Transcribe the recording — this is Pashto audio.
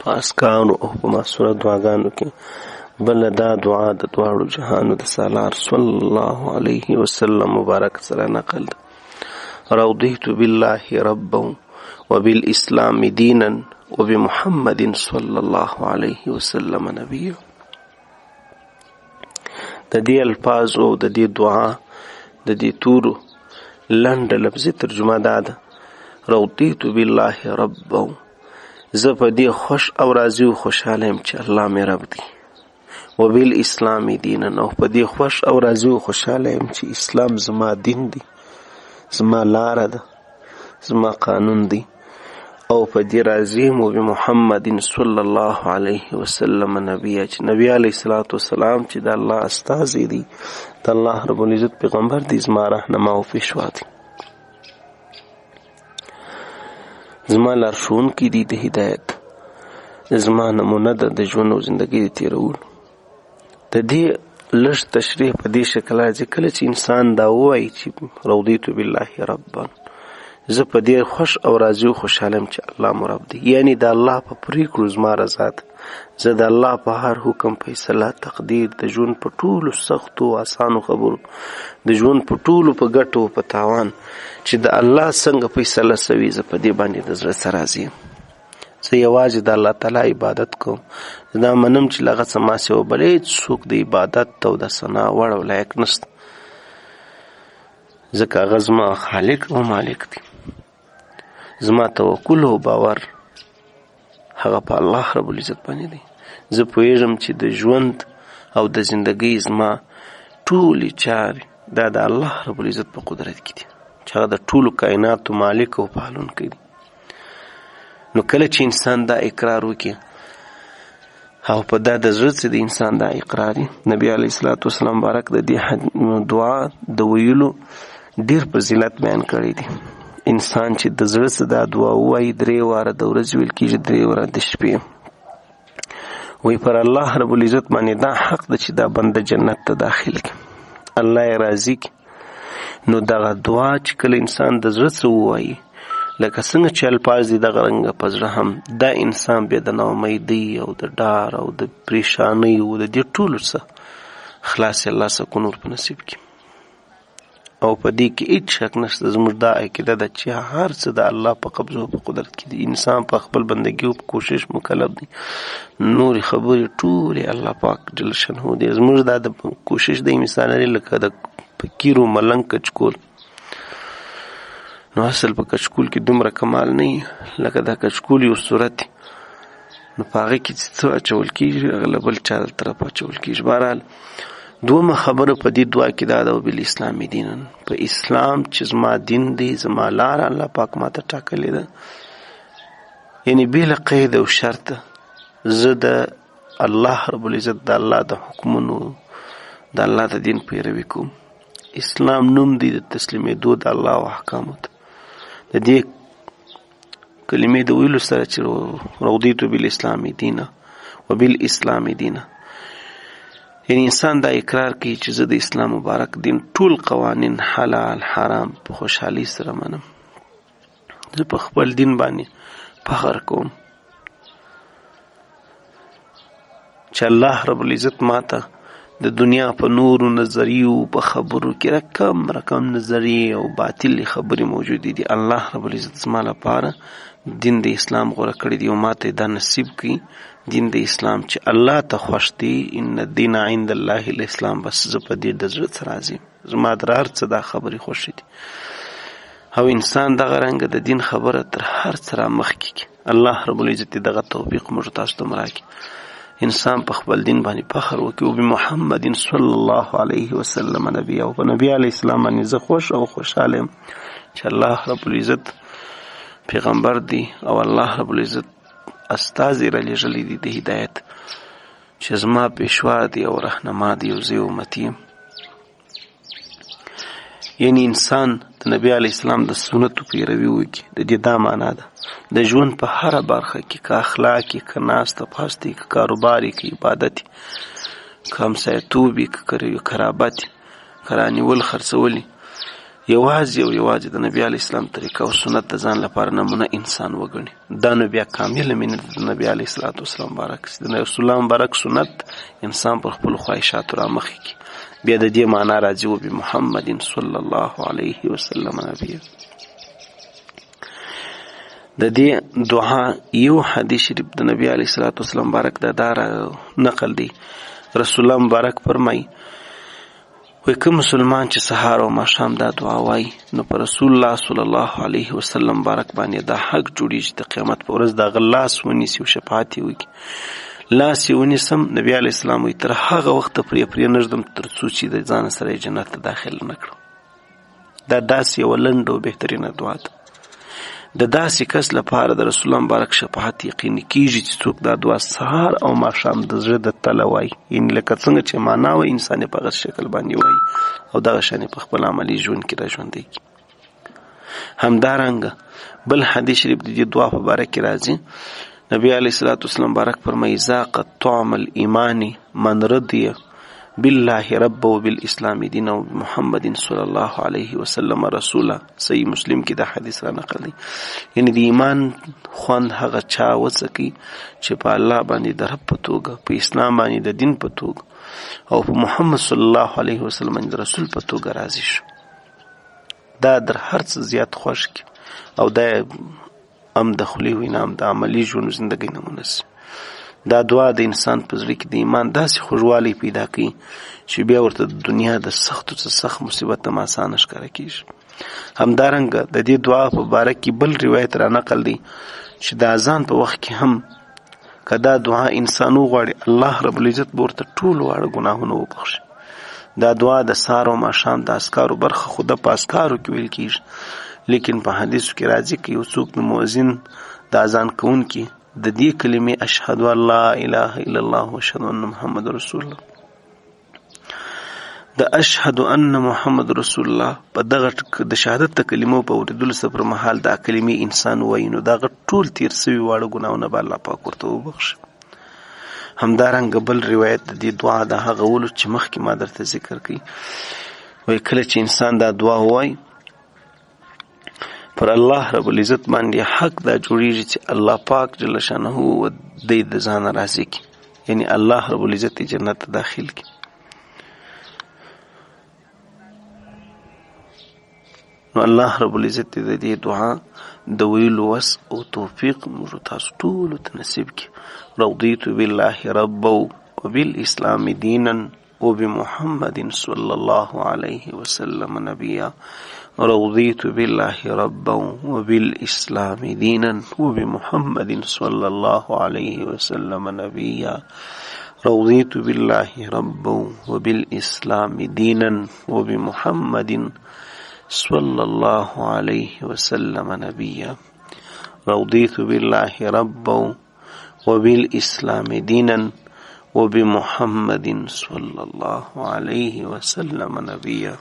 په اسکارو او په معصوره دعاګانو کې بل دا دعا د دواړو جهانو د سالار صلی الله علیه وسلم مبارک سره نقل ده: رضیت بالله ربا وبالاسلام دینا وبمحمد صلی الله علیه وسلم نبیا. د دې الفاظو او د دې دعا د دې تورو لنډه لفظي ترجمه دا ده: رضیت بالله ربا، زه په دې خوش او راضي او خوشحاله یم چې الله مې رب دی. وبالاسلام دینا، او په دې خوش او راضي او خوشحاله یم چې اسلام زما دین دی، زما لاره ده، زما قانون دی. او په دې راضي یم وبمحمد صلی الله علیه وسلم نبیا، چې نبی علیه الصلاة والسلام چې د الله استازی دی، د الله رب العزت پیغمبر دی، زما رهنما او پیشوا دی، زما لارښوونکی دی د هدایت، زما نمونه ده د ژوند او زندګۍ د تېرولو. د دې لږ تشریح په دې شکل راځي کله چې انسان دا ووایي چې رضیت بالله ربا، زه په دې خوش او راضي او خوشحاله یم چې الله مو رب دی، یعنی د الله په پرېکړو زما رضا ده. زه د الله په هر حکم، فیصله، تقدیر، د ژوند په ټولو سختو او اسانو خبرو، د ژوند په ټولو په ګټو او په تاوان چې د الله څنګه فیصله سوي، زه په دې باندې د زړه څخه راضي یم. زه یوازې د الله تعالی عبادت کوم. زه دا منم چې له هغه څه ما سوا بل هېڅ څوک د عبادت او د ثنا وړ او لایق نشته، ځکه هغه زما خالق او مالک دی. زما توکل او باور هغه په الله رب العزت باندې دی. زه پوهېږم چې د ژوند او د زندګۍ زما ټولې چارې دا د الله رب العزت په قدرت کې دي، چې هغه د ټولو کائناتو مالک او پالونکی دی. نو کله چې انسان دا اقرار وکړي او په دا د زړه څخه د انسان دا اقرار دی، نبی علیه الصلاة والسلام مبارک د دې دعا د ویلو ډېر فضیلت بیان کړی دی. انسان چې د زړه څخه دا دعا ووایي 3 واره د ورځې ویل کېږي، 3 واره د شپې. وی پر الله رب العزت باندې دا حق ده چې دا بنده جنت ته داخل کړي، الله یې راضي کړي. نو دغه دعا چې کله انسان د زړه څخه ووایي، لکه څنګه چې الفاظ دي دغه رنګه په زړه هم، دا انسان بیا د ناامیدۍ او د ډار او د پریشانۍ او د دې ټولو څخه خلاص الله سکون ور په نصیب کړي. او په دې کې هیڅ شک نشته، زموږ دا عقیده ده چې هر څه د الله په قبضه او په قدرت کې دي. انسان په خپل بندګي او په کوشش مکلف دی، نورې خبرې ټولې الله پاک جل شانه دی. زموږ دا د کوشش د مثال لري لکه د فقیرو ملنګ کچکول. نو اصل په کچکول کې دومره کمال نه وي لکه دا کچکول یو صورت، نو په هغې کې څه اچول کېږي، هغه له بل چا طرف اچول کېږي. بهرحال دومره خبره په دې دعا کې دا ده: وبالاسلام دینا، په اسلام چې زما دین دی، زما لاره الله پاک ماته ټاکلې ده، یعنی بېله قید او شرطه زه د الله رب العزت د الله د حکمونو د الله د دین پیروي کوم. اسلام نوم دی د تسلیمېدو د الله او احکامو ته. د دې کلمې د ویلو سره چې رضیت بالاسلام دینا وبالاسلام دینا، یعنی انسان دا اقرار کوي چې زه د اسلام مبارک دین ټول قوانین حلال حرام په خوشحالي سره منم. زه په خپل دین باندې فخر کوم چې الله رب العزت ماته د دنیا په نورو نظریو په خبرو کې رقم نظریې او باطلې خبرې موجودې دي. الله رب العزت زما لپاره دین د اسلام غوره کړی دی او ماته دا نصیب کړي دین د اسلام چې الله ته خوښ دی. ان الدین عند الله الاسلام. بس زه په دې د زړه څخه راضي یم، زما د هر څه دا خبرې خوښې دي. او انسان دغه رنګه د دین خبره تر هر څه را مخکې کړي. الله رب العزت دغه توفیق موږ تاسو ته راکړي، انسان په خپل دین باندې فخر وکړي. او بمحمد صلی الله علیه وسلم نبی، او په نبی علیه السلام باندې زه خوش او خوشحاله یم چې الله رب العزت پیغمبر دی او الله رب العزت استازی را لېږلی دی د هدایت، چې زما پیشوا دی او رهنما دی او زه امتی یم. یعنی انسان د نبی علیه السلام د سنتو پیروي وکړي. د دې دا معنا ده د ژوند په هره برخه کې، که اخلاق یې، که ناسته پاسته یې، که کاروبار یې، که عبادت یې، که همسایه‌توب یې، که قرابت یې، که رانیول خرڅول یې، یوازې د نبی علیه السلام طریقه او سنت د ځان لپاره نمونه انسان وګڼي، دا نو بیا کامله مینه د نبی علیه السلام مبارک سي. د رسول الله مبارک سنت انسان پر خپلو خواهشاتو رامخکې کړي. بیا د دې معنا راځي وبمحمد صلی الله علیه وسلم نبیه. د دې دعا یو حدیث شریف د نبی علیه السلام مبارک دا نقل دی. رسول الله مبارک فرمایي وایي که مسلمان چې سهار او ماښام دا دعا وایي نو په رسول الله صلی الله علیه وسلم مبارک باندې دا حق جوړیږي چې د قیامت په ورځ د هغه لاس ونیسي او شفاعت یې وکړي. لاس یې ونیسم، نبی علیه السلام وایي تر هغه وخته پرې نږدم تر څو چې د ځان سره یې جنت ته داخل نه کړم. دا داسې یوه لنډه او بهترینه دعا ده. د داسې کس لپاره د رسول الله مبارک شفاعت یقیني کیږي چې څوک دا دعا سهار او ماښام د زړه د تله وایي، یعنې لکه څنګه چې معنا وایي انسان یې په هغه شکل باندې وایي او دغه شان یې په خپل عملي ژوند کې راژوندی کړي. همدارنګه بل حدیث شریف د دې دعا په باره کې راځي. نبی علیه السلام مبارک فرمایي ذاقت طعم الایمان من رضی بالله رب و بالاسلام دین و محمد صلی الله علیه وسلم رسولا. صحیح مسلم کې دا حدیث را نقل دی. یعنی د ایمان خوند هغه چا وڅکي چې په الله باندې د رب په توګه، په اسلام باندې د دین په توګه او په محمد صلی الله علیه وسلم باندې د رسول په توګه راضي شو. دا در هر څه زیات خوښ کی او دا هم د خولې وینا هم د عملي ژوند زندګۍ نمونه سي. دا دعا د انسان په زړه کې د ایمان داسې خوږوالی پیدا کوي چې بیا ورته د دنیا د سختو څه سخت مصیبت هم اسانه ښکاره کېږي. همدارنګه د دې دعا په باره کې بل روایت را نقل دی چې د اذان په وخت کې هم که دا دعا انسان وغواړي الله رب العزت به ورته ټول واړه ګناهونه وبخښي. دا دعا د سهار او ماښام د اسکارو برخه خو د په اسکارو کې ویل کېږي، لیکن په حدیثو کې راځي که یو څوک د مؤذن د اذان کوونکي د دې کلمې اشهد ان لا اله الا الله واشهد ان محمد رسول الله، د اشهد ان محمد رسول الله په دغه د شهادت د کلمو په اوریدلو سره پر مهال دا کلمې انسان وایي نو دغه ټول تیر سوي واړه ګناهونه به الله پاک ورته وبخښي. همدارنګه بل روایت د دې دعا د هغه ولو چې مخکې ما درته ذکر کړي وایي کله چې انسان دا دعا وایي پر الله رب العزت باندې حق دا جوړیږي چې الله پاک جل شانه و د ځان راضي کی، یعنی الله رب العزت جنت ته داخل کی. نو الله رب العزت د دې دعا د ویلو وس او توفیق موږ تاسو ټول ته نصیب کی. رضیت بالله ربا وبالاسلام دینا وبمحمد صلی الله علیه وسلم نبیا. رضیت بالله ربا وبالاسلام دینا وبمحمد صلی الله علیه وسلم نبیا. رضیت بالله ربا وبالاسلام دینا وبمحمد صلی الله علیه وسلم نبیا. رضیت بالله ربا وبالاسلام دینا وبمحمد صلی الله علیه وسلم نبیا.